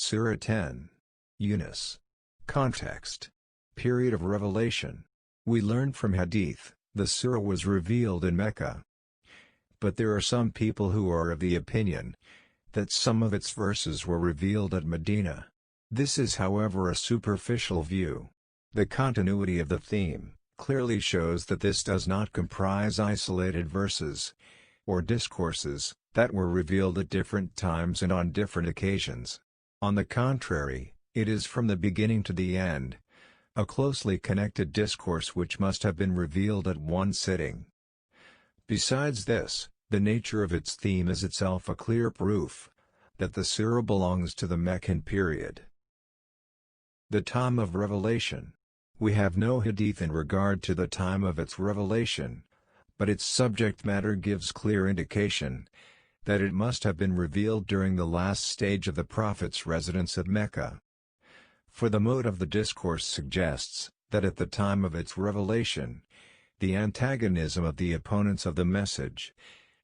Surah 10. Yunus. Context. Period of revelation. We learn from Hadith, the surah was revealed in Mecca. But there are some people who are of the opinion that some of its verses were revealed at Medina. This is however a superficial view. The continuity of the theme clearly shows that this does not comprise isolated verses or discourses that were revealed at different times and on different occasions. On the contrary, it is from the beginning to the end, a closely connected discourse which must have been revealed at one sitting. Besides this, the nature of its theme is itself a clear proof that the surah belongs to the Meccan period. The time of revelation. We have no hadith in regard to the time of its revelation, but its subject matter gives clear indication that it must have been revealed during the last stage of the Prophet's residence at Mecca. For the mode of the discourse suggests that at the time of its revelation, the antagonism of the opponents of the message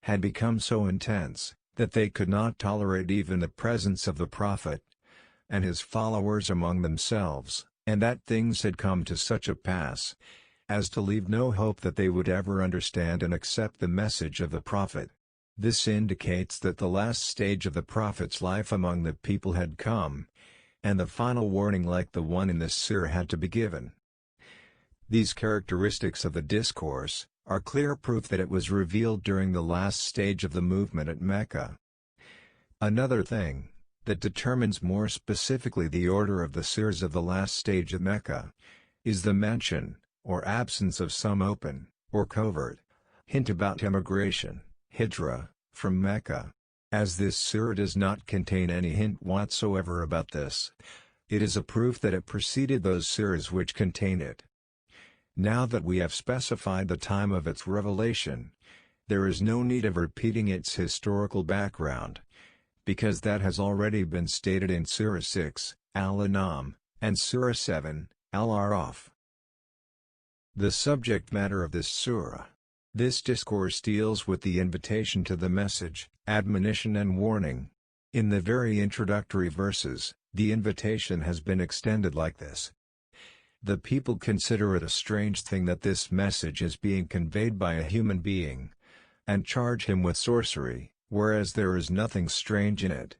had become so intense that they could not tolerate even the presence of the Prophet and his followers among themselves, and that things had come to such a pass as to leave no hope that they would ever understand and accept the message of the Prophet. This indicates that the last stage of the Prophet's life among the people had come, and the final warning like the one in this surah had to be given. These characteristics of the discourse are clear proof that it was revealed during the last stage of the movement at Mecca. Another thing that determines more specifically the order of the surahs of the last stage at Mecca is the mention, or absence of some open, or covert, hint about emigration, hijrah, from Mecca. As this surah does not contain any hint whatsoever about this, it is a proof that it preceded those surahs which contain it. Now that we have specified the time of its revelation, there is no need of repeating its historical background, because that has already been stated in Surah 6, Al-An'am, and Surah 7, Al-A'raf. The subject matter of this surah. This discourse deals with the invitation to the message, admonition and warning. In the very introductory verses, the invitation has been extended like this. The people consider it a strange thing that this message is being conveyed by a human being, and charge him with sorcery, whereas there is nothing strange in it,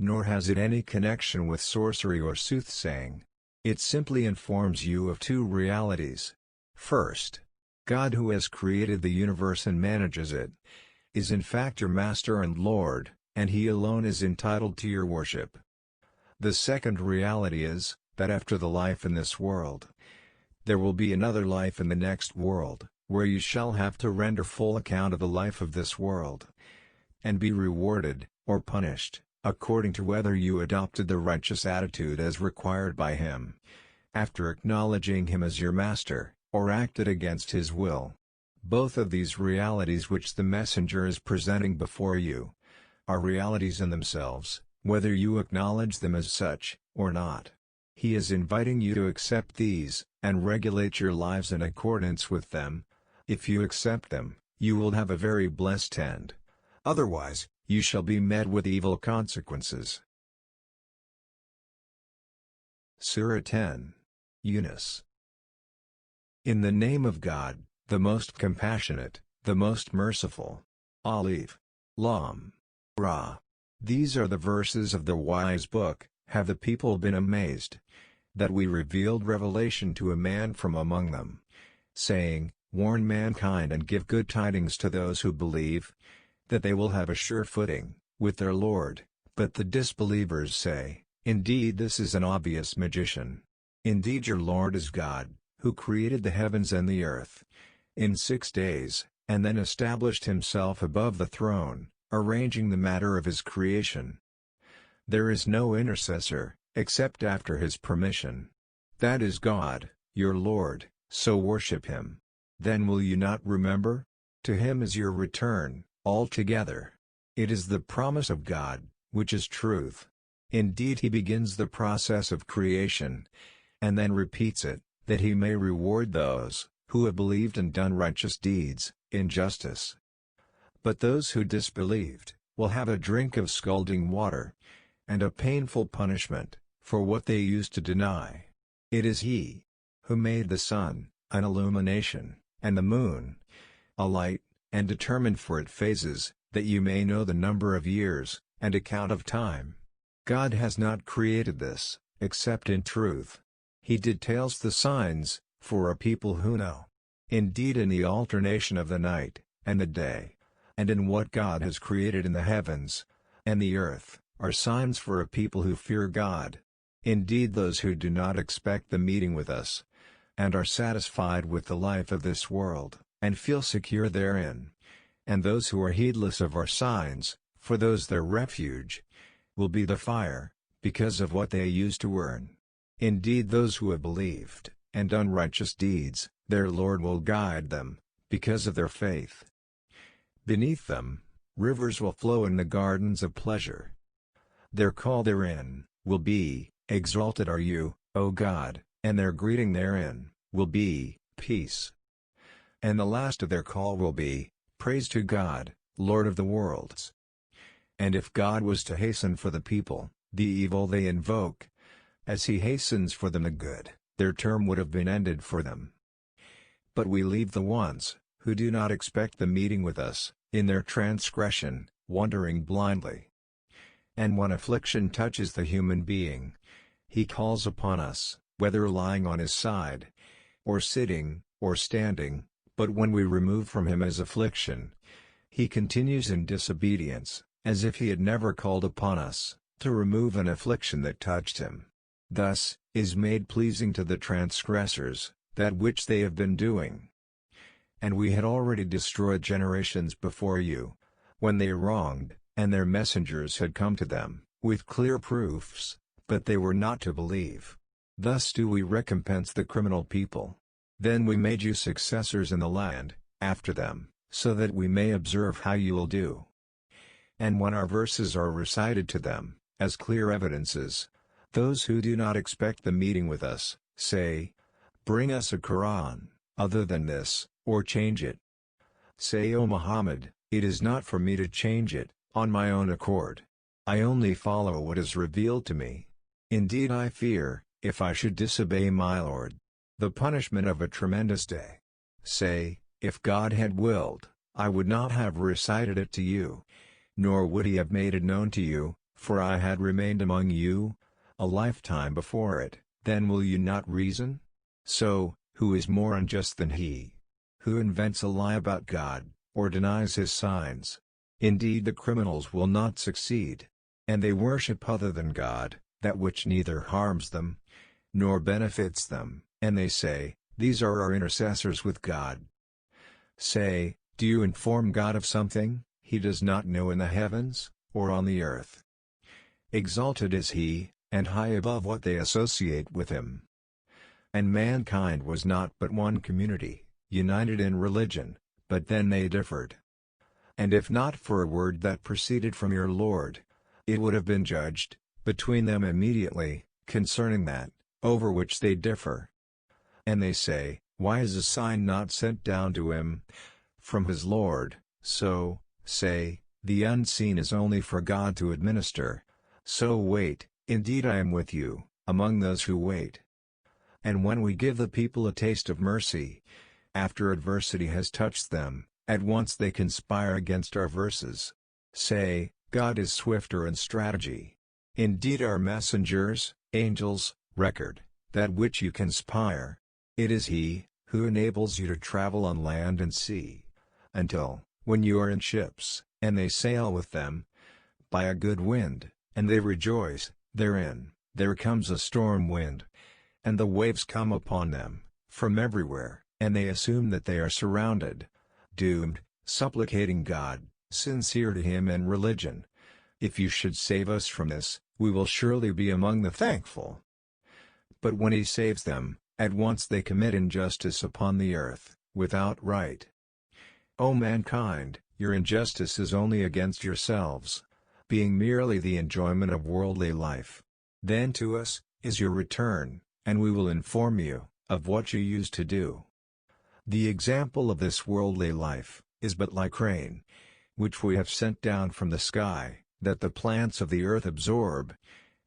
nor has it any connection with sorcery or soothsaying. It simply informs you of two realities. First, God, who has created the universe and manages it, is in fact your Master and Lord, and He alone is entitled to your worship. The second reality is that after the life in this world, there will be another life in the next world, where you shall have to render full account of the life of this world, and be rewarded, or punished, according to whether you adopted the righteous attitude as required by Him, after acknowledging Him as your Master, or acted against His will. Both of these realities which the messenger is presenting before you are realities in themselves, whether you acknowledge them as such, or not. He is inviting you to accept these, and regulate your lives in accordance with them. If you accept them, you will have a very blessed end. Otherwise, you shall be met with evil consequences. Surah 10. Yunus. In the name of God, the most compassionate, the most merciful. Alif, Lam, Ra. These are the verses of the wise book. Have the people been amazed that we revealed revelation to a man from among them, saying, warn mankind and give good tidings to those who believe, that they will have a sure footing with their Lord? But the disbelievers say, indeed this is an obvious magician. Indeed your Lord is God, who created the heavens and the earth in 6 days, and then established Himself above the throne, arranging the matter of His creation. There is no intercessor, except after His permission. That is God, your Lord, so worship Him. Then will you not remember? To Him is your return, altogether. It is the promise of God, which is truth. Indeed He begins the process of creation, and then repeats it, that He may reward those who have believed and done righteous deeds, in justice. But those who disbelieved will have a drink of scalding water, and a painful punishment, for what they used to deny. It is He who made the sun, an illumination, and the moon, a light, and determined for it phases, that you may know the number of years, and account of time. God has not created this, except in truth. He details the signs, for a people who know. Indeed, in the alternation of the night, and the day, and in what God has created in the heavens, and the earth, are signs for a people who fear God. Indeed, those who do not expect the meeting with us, and are satisfied with the life of this world, and feel secure therein, and those who are heedless of our signs, for those their refuge, will be the fire, because of what they used to earn. Indeed, those who have believed, and done righteous deeds, their Lord will guide them, because of their faith. Beneath them, rivers will flow in the gardens of pleasure. Their call therein will be, "Exalted are you, O God," and their greeting therein will be, "Peace." And the last of their call will be, "Praise to God, Lord of the worlds." And if God was to hasten for the people the evil they invoke, as He hastens for them the good, their term would have been ended for them. But we leave the ones who do not expect the meeting with us, in their transgression, wandering blindly. And when affliction touches the human being, He calls upon us, whether lying on His side, or sitting, or standing, but when we remove from Him His affliction, He continues in disobedience, as if He had never called upon us, to remove an affliction that touched Him. Thus, is made pleasing to the transgressors, that which they have been doing. And we had already destroyed generations before you, when they wronged, and their messengers had come to them, with clear proofs, but they were not to believe. Thus do we recompense the criminal people. Then we made you successors in the land, after them, so that we may observe how you will do. And when our verses are recited to them, as clear evidences, those who do not expect the meeting with us, say, "Bring us a Quran, other than this, or change it." Say, "O Muhammad, it is not for me to change it, on my own accord. I only follow what is revealed to me. Indeed, I fear, if I should disobey my Lord, the punishment of a tremendous day." Say, "If God had willed, I would not have recited it to you, nor would He have made it known to you, for I had remained among you a lifetime before it, then will you not reason? So, who is more unjust than he who invents a lie about God, or denies His signs? Indeed, the criminals will not succeed. And they worship other than God, that which neither harms them, nor benefits them, and they say, 'These are our intercessors with God.' Say, do you inform God of something He does not know in the heavens, or on the earth? Exalted is He, and high above what they associate with Him. And mankind was not but one community, united in religion, but then they differed. And if not for a word that proceeded from your Lord, it would have been judged, between them immediately, concerning that, over which they differ. And they say, 'Why is a sign not sent down to him from his Lord?' So, say, 'The unseen is only for God to administer.' So wait, indeed I am with you, among those who wait. And when we give the people a taste of mercy, after adversity has touched them, at once they conspire against our verses. Say, 'God is swifter in strategy. Indeed our messengers, angels, record that which you conspire. It is He who enables you to travel on land and sea, until, when you are in ships, and they sail with them by a good wind, and they rejoice therein, there comes a storm wind, and the waves come upon them from everywhere, and they assume that they are surrounded, doomed, supplicating God, sincere to Him in religion, 'If you should save us from this, we will surely be among the thankful.' But when He saves them, at once they commit injustice upon the earth, without right. O mankind, your injustice is only against yourselves, being merely the enjoyment of worldly life. Then to us is your return, and we will inform you of what you used to do. The example of this worldly life is but like rain, which we have sent down from the sky, that the plants of the earth absorb,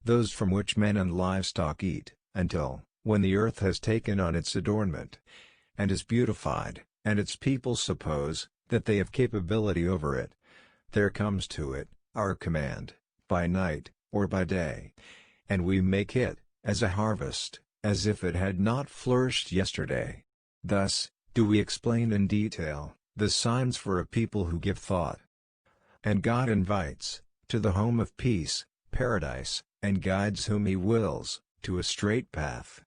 those from which men and livestock eat, until, when the earth has taken on its adornment, and is beautified, and its people suppose that they have capability over it, there comes to it our command, by night, or by day, and we make it, as a harvest, as if it had not flourished yesterday. Thus, do we explain in detail, the signs for a people who give thought. And God invites, to the home of peace, paradise, and guides whom He wills, to a straight path.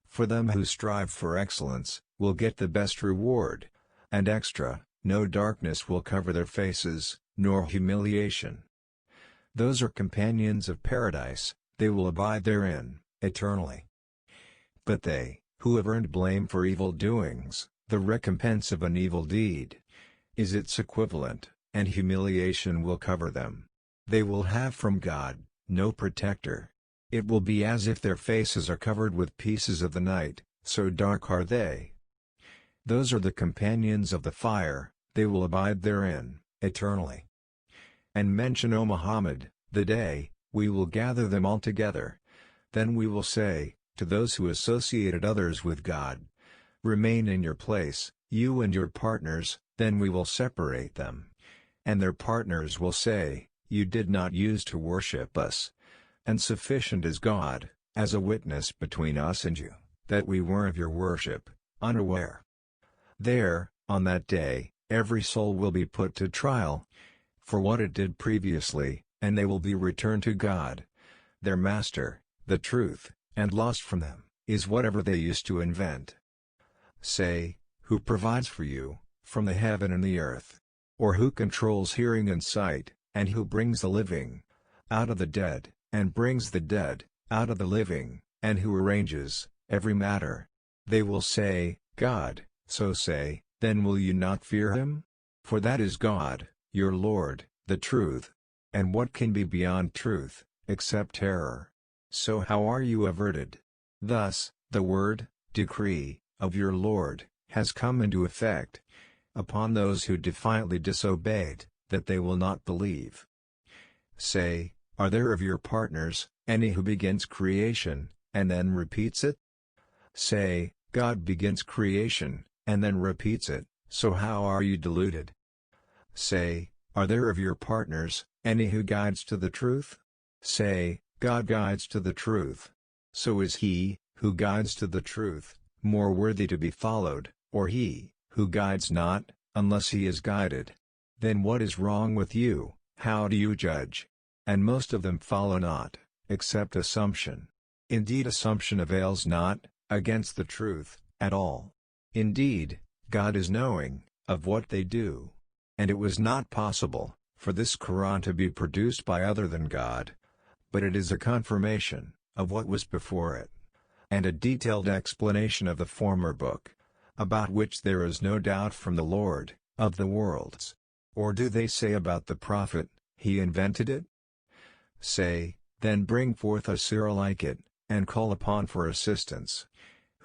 For them who strive for excellence, will get the best reward, and extra, no darkness will cover their faces, nor humiliation. Those are companions of paradise, they will abide therein, eternally. But they, who have earned blame for evil doings, the recompense of an evil deed, is its equivalent, and humiliation will cover them. They will have from God no protector. It will be as if their faces are covered with pieces of the night, so dark are they. Those are the companions of the fire, they will abide therein, eternally. And mention, O Muhammad, the day, we will gather them all together. Then we will say, to those who associated others with God, remain in your place, you and your partners, then we will separate them. And their partners will say, you did not use to worship us. And sufficient is God, as a witness between us and you, that we were of your worship, unaware. There, on that day, every soul will be put to trial, for what it did previously, and they will be returned to God, their Master, the truth, and lost from them, is whatever they used to invent. Say, who provides for you, from the heaven and the earth? Or who controls hearing and sight, and who brings the living out of the dead, and brings the dead out of the living, and who arranges every matter? They will say, God. So say, then will you not fear Him? For that is God, your Lord, the truth. And what can be beyond truth, except error? So how are you averted? Thus, the word, decree, of your Lord, has come into effect upon those who defiantly disobeyed, that they will not believe. Say, are there of your partners any who begins creation, and then repeats it? Say, God begins creation, and then repeats it, so how are you deluded? Say, are there of your partners any who guides to the truth? Say, God guides to the truth. So is he, who guides to the truth, more worthy to be followed, or he, who guides not, unless he is guided? Then what is wrong with you, how do you judge? And most of them follow not, except assumption. Indeed, assumption avails not, against the truth, at all. Indeed, God is knowing of what they do. And it was not possible for this Quran to be produced by other than God. But it is a confirmation of what was before it, and a detailed explanation of the former book, about which there is no doubt from the Lord of the worlds. Or do they say about the Prophet, he invented it? Say, then bring forth a surah like it, and call upon for assistance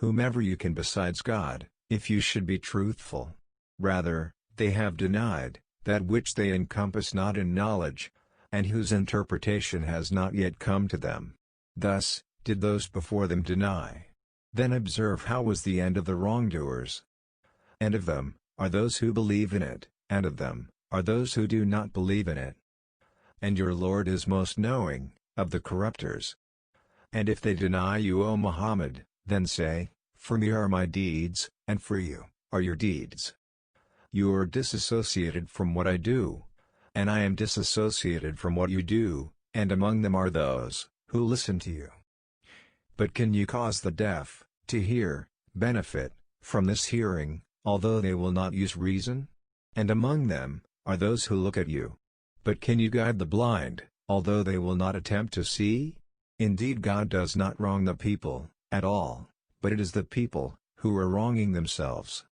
whomever you can besides God, if you should be truthful. Rather, they have denied that which they encompass not in knowledge, and whose interpretation has not yet come to them. Thus, did those before them deny. Then observe how was the end of the wrongdoers. And of them are those who believe in it, and of them are those who do not believe in it. And your Lord is most knowing of the corrupters. And if they deny you, O Muhammad, then say, for me are my deeds, and for you are your deeds. You are disassociated from what I do, and I am disassociated from what you do, and among them are those who listen to you. But can you cause the deaf to hear, benefit from this hearing, although they will not use reason? And among them are those who look at you. But can you guide the blind, although they will not attempt to see? Indeed, God does not wrong the people at all, but it is the people who are wronging themselves.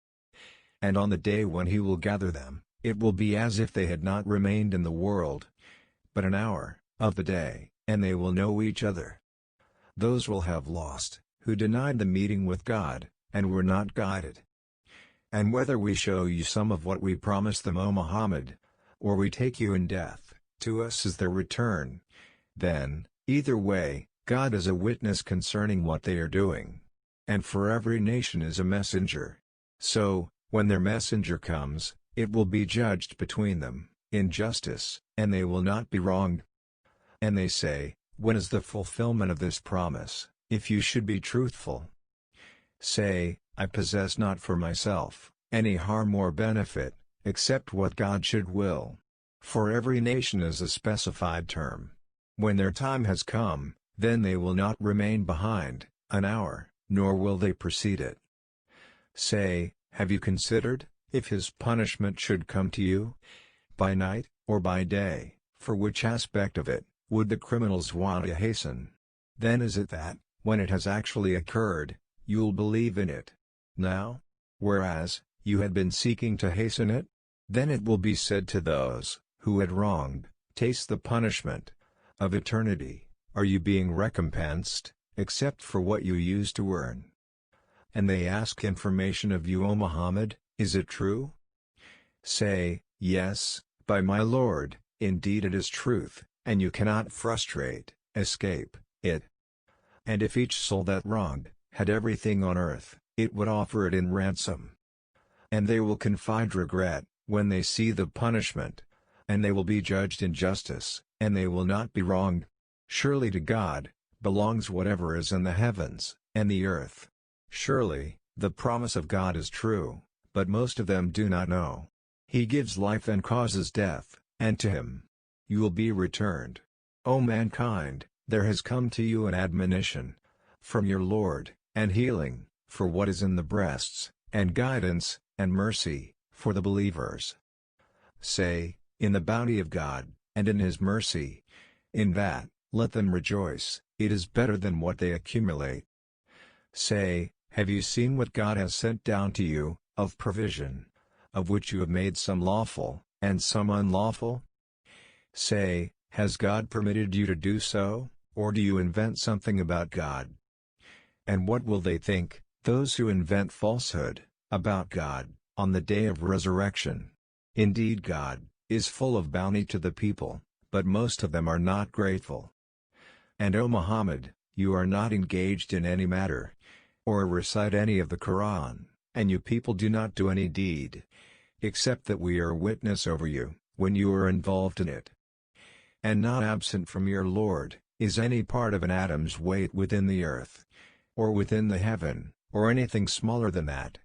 And on the day when He will gather them, it will be as if they had not remained in the world but an hour of the day, and they will know each other. Those will have lost, who denied the meeting with God, and were not guided. And whether we show you some of what we promised them, O Muhammad, or we take you in death, To us is their return. Then, either way, God is a witness concerning what they are doing. And for every nation is a messenger. So, when their messenger comes, it will be judged between them, in justice, and they will not be wronged. And they say, when is the fulfillment of this promise, if you should be truthful? Say, I possess not for myself any harm or benefit, except what God should will. For every nation is a specified term. When their time has come, then they will not remain behind an hour, nor will they precede it. Say, have you considered, if his punishment should come to you, by night, or by day, for which aspect of it would the criminals want to hasten? Then is it that, when it has actually occurred, you'll believe in it now? Whereas, you had been seeking to hasten it? Then it will be said to those who had wronged, taste the punishment of eternity. Are you being recompensed, except for what you used to earn? And they ask information of you, O Muhammad, is it true? Say, yes, by my Lord, indeed it is truth, and you cannot frustrate, escape, it. And if each soul that wronged, had everything on earth, it would offer it in ransom. And they will confide regret, when they see the punishment. And they will be judged in justice, and they will not be wronged. Surely to God belongs whatever is in the heavens and the earth. Surely, the promise of God is true, but most of them do not know. He gives life and causes death, and to him you will be returned. O mankind, there has come to you an admonition from your Lord, and healing for what is in the breasts, and guidance and mercy for the believers. Say, in the bounty of God, and in his mercy, in that, let them rejoice, it is better than what they accumulate. Say, have you seen what God has sent down to you, of provision, of which you have made some lawful, and some unlawful? Say, has God permitted you to do so, or do you invent something about God? And what will they think, those who invent falsehood about God, on the day of resurrection? Indeed God is full of bounty to the people, but most of them are not grateful. And O Muhammad, you are not engaged in any matter, or recite any of the Quran, and you people do not do any deed, except that we are witness over you, when you are involved in it. And not absent from your Lord is any part of an atom's weight within the earth, or within the heaven, or anything smaller than that,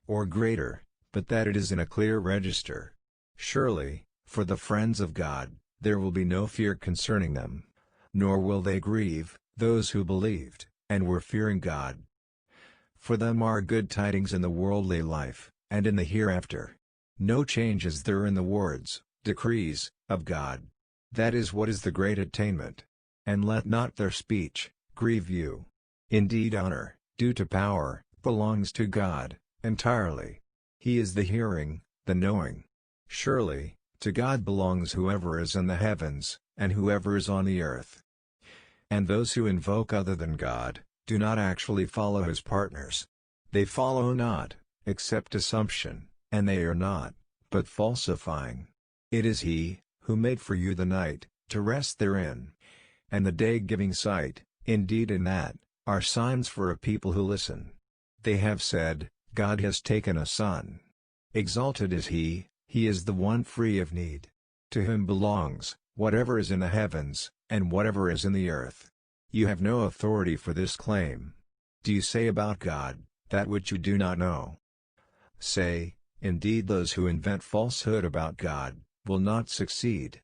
or greater, but that it is in a clear register. Surely, for the friends of God, there will be no fear concerning them, nor will they grieve, those who believed, and were fearing God. For them are good tidings in the worldly life, and in the hereafter. No change is there in the words, decrees, of God. That is what is the great attainment. And let not their speech grieve you. Indeed honor, due to power, belongs to God, entirely. He is the hearing, the knowing. Surely, to God belongs whoever is in the heavens, and whoever is on the earth. And those who invoke other than God, do not actually follow his partners. They follow not, except assumption, and they are not, but falsifying. It is he, who made for you the night, to rest therein, and the day giving sight, indeed in that, are signs for a people who listen. They have said, God has taken a son. Exalted is he is the one free of need. To him belongs whatever is in the heavens, and whatever is in the earth. You have no authority for this claim. Do you say about God, that which you do not know? Say, indeed those who invent falsehood about God, will not succeed.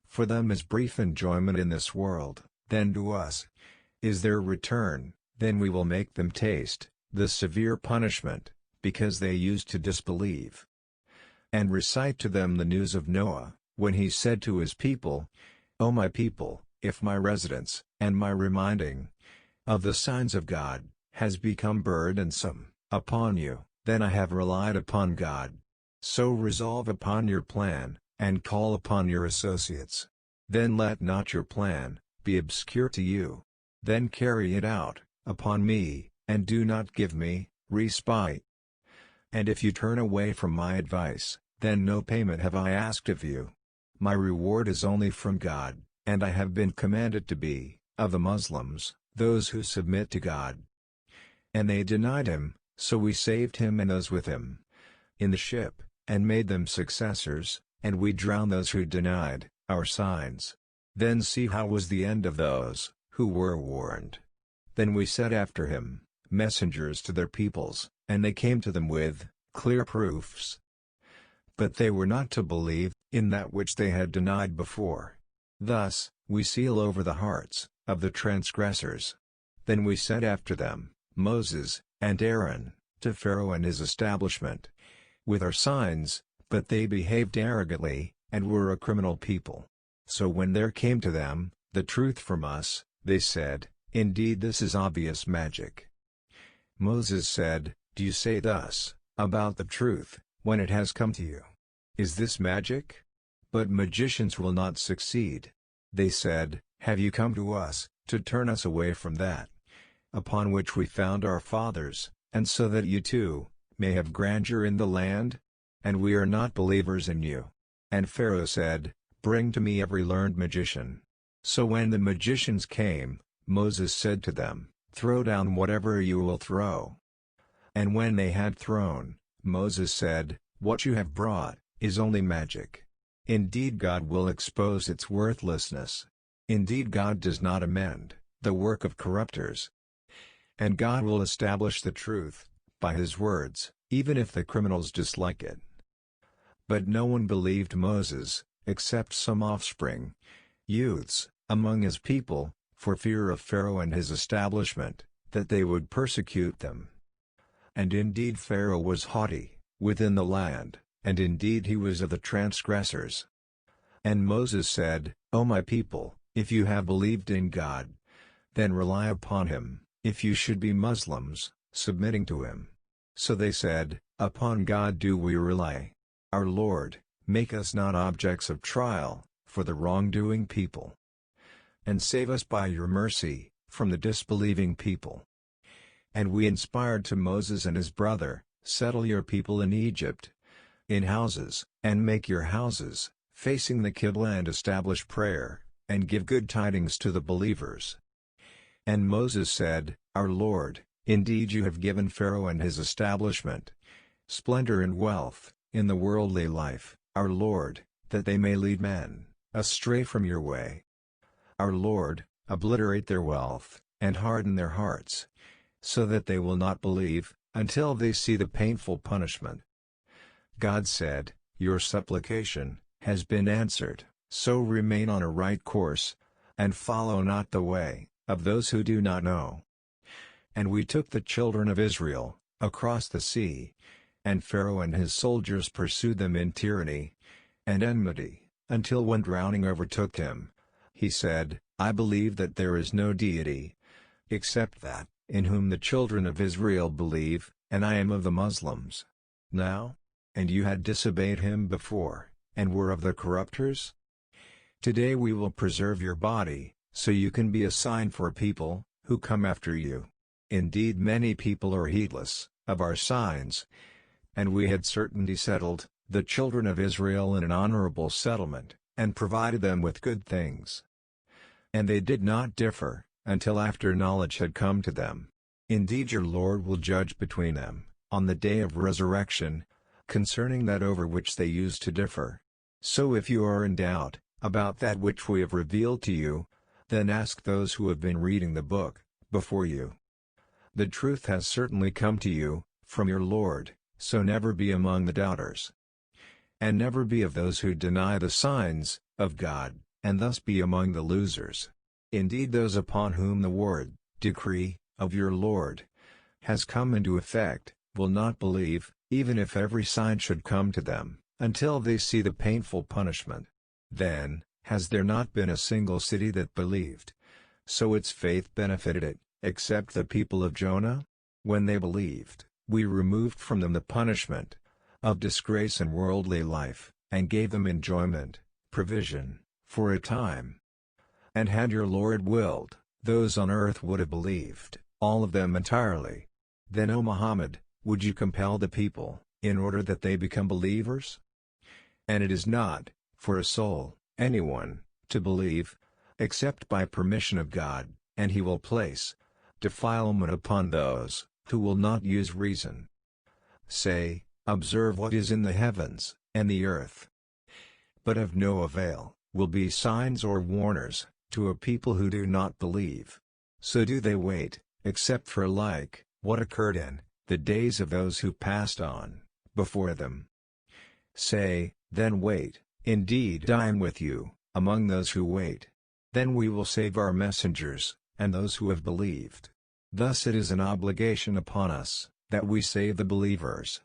For them is brief enjoyment in this world, then to us is their return, then we will make them taste the severe punishment, because they used to disbelieve. And recite to them the news of Noah, when he said to his people, O my people, if my residence, and my reminding of the signs of God, has become burdensome upon you, then I have relied upon God. So resolve upon your plan, and call upon your associates. Then let not your plan be obscure to you. Then carry it out upon me, and do not give me respite. And if you turn away from my advice, then no payment have I asked of you. My reward is only from God, and I have been commanded to be, of the Muslims, those who submit to God." And they denied him, so we saved him and those with him in the ship, and made them successors, and we drowned those who denied our signs. Then see how was the end of those who were warned. Then we sent after him messengers to their peoples, and they came to them with clear proofs. But they were not to believe in that which they had denied before. Thus, we seal over the hearts of the transgressors. Then we sent after them Moses and Aaron to Pharaoh and his establishment with our signs, but they behaved arrogantly, and were a criminal people. So when there came to them the truth from us, they said, "Indeed this is obvious magic." Moses said, "Do you say thus about the truth, when it has come to you? Is this magic? But magicians will not succeed." They said, "Have you come to us, to turn us away from that upon which we found our fathers, and so that you too may have grandeur in the land? And we are not believers in you." And Pharaoh said, "Bring to me every learned magician." So when the magicians came, Moses said to them, "Throw down whatever you will throw." And when they had thrown, Moses said, "What you have brought is only magic. Indeed God will expose its worthlessness. Indeed God does not amend the work of corrupters. And God will establish the truth by his words, even if the criminals dislike it." But no one believed Moses, except some offspring, youths, among his people, for fear of Pharaoh and his establishment, that they would persecute them. And indeed Pharaoh was haughty within the land, and indeed he was of the transgressors. And Moses said, "O my people, if you have believed in God, then rely upon him. If you should be Muslims, submitting to him." So they said, "Upon God do we rely. Our Lord, make us not objects of trial, for the wrongdoing people. And save us by your mercy, from the disbelieving people." And we inspired to Moses and his brother, "Settle your people in Egypt, in houses, and make your houses facing the Qibla and establish prayer, and give good tidings to the believers." And Moses said, "Our Lord, indeed you have given Pharaoh and his establishment splendor and wealth in the worldly life, our Lord, that they may lead men astray from your way. Our Lord, obliterate their wealth, and harden their hearts, so that they will not believe, until they see the painful punishment." God said, "Your supplication has been answered, so remain on a right course, and follow not the way of those who do not know." And we took the children of Israel across the sea, and Pharaoh and his soldiers pursued them in tyranny and enmity, until when drowning overtook him, he said, "I believe that there is no deity except that in whom the children of Israel believe, and I am of the Muslims. Now, and you had disobeyed him before, and were of the corrupters? Today we will preserve your body, so you can be a sign for people who come after you. Indeed many people are heedless of our signs." And we had certainly settled the children of Israel in an honorable settlement, and provided them with good things. And they did not differ, until after knowledge had come to them. Indeed your Lord will judge between them, on the day of resurrection, concerning that over which they used to differ. So if you are in doubt about that which we have revealed to you, then ask those who have been reading the book before you. The truth has certainly come to you from your Lord, so never be among the doubters. And never be of those who deny the signs of God, and thus be among the losers. Indeed those upon whom the word, decree, of your Lord has come into effect, will not believe, even if every sign should come to them, until they see the painful punishment. Then, has there not been a single city that believed, so its faith benefited it, except the people of Jonah? When they believed, we removed from them the punishment of disgrace in worldly life, and gave them enjoyment, provision, for a time. And had your Lord willed, those on earth would have believed, all of them entirely. Then O Muhammad, would you compel the people, in order that they become believers? And it is not for a soul, anyone, to believe, except by permission of God, and He will place defilement upon those who will not use reason. Say, observe what is in the heavens, and the earth. But of no avail, will be signs or warners, to a people who do not believe. So do they wait, except for what occurred in the days of those who passed on before them. Say, then wait, indeed I am with you, among those who wait. Then we will save our messengers, and those who have believed. Thus it is an obligation upon us, that we save the believers.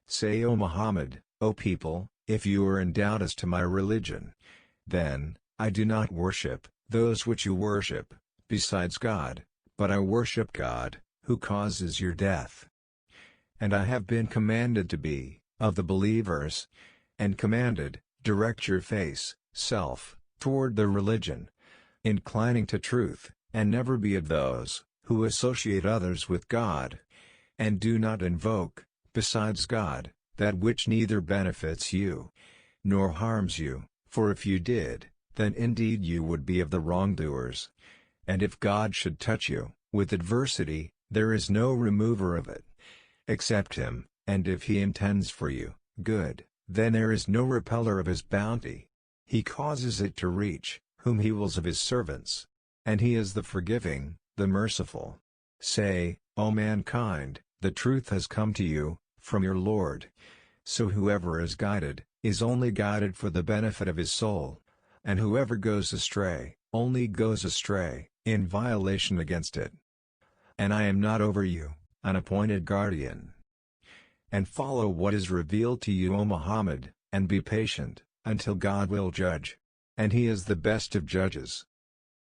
Say, O Muhammad, O people, if you are in doubt as to my religion, then, I do not worship those which you worship, besides God, but I worship God, who causes your death. And I have been commanded to be of the believers, and commanded, direct your face, self, toward the religion, inclining to truth, and never be of those who associate others with God, and do not invoke, besides God, that which neither benefits you, nor harms you, for if you did, then indeed you would be of the wrongdoers. And if God should touch you with adversity, there is no remover of it, except Him, and if He intends for you good, then there is no repeller of His bounty. He causes it to reach whom He wills of His servants, and He is the forgiving, the merciful. Say, O mankind, the truth has come to you from your Lord. So whoever is guided, is only guided for the benefit of his soul, and whoever goes astray, only goes astray, in violation against it. And I am not over you, an appointed guardian. And follow what is revealed to you, O Muhammad, and be patient, until God will judge. And He is the best of judges.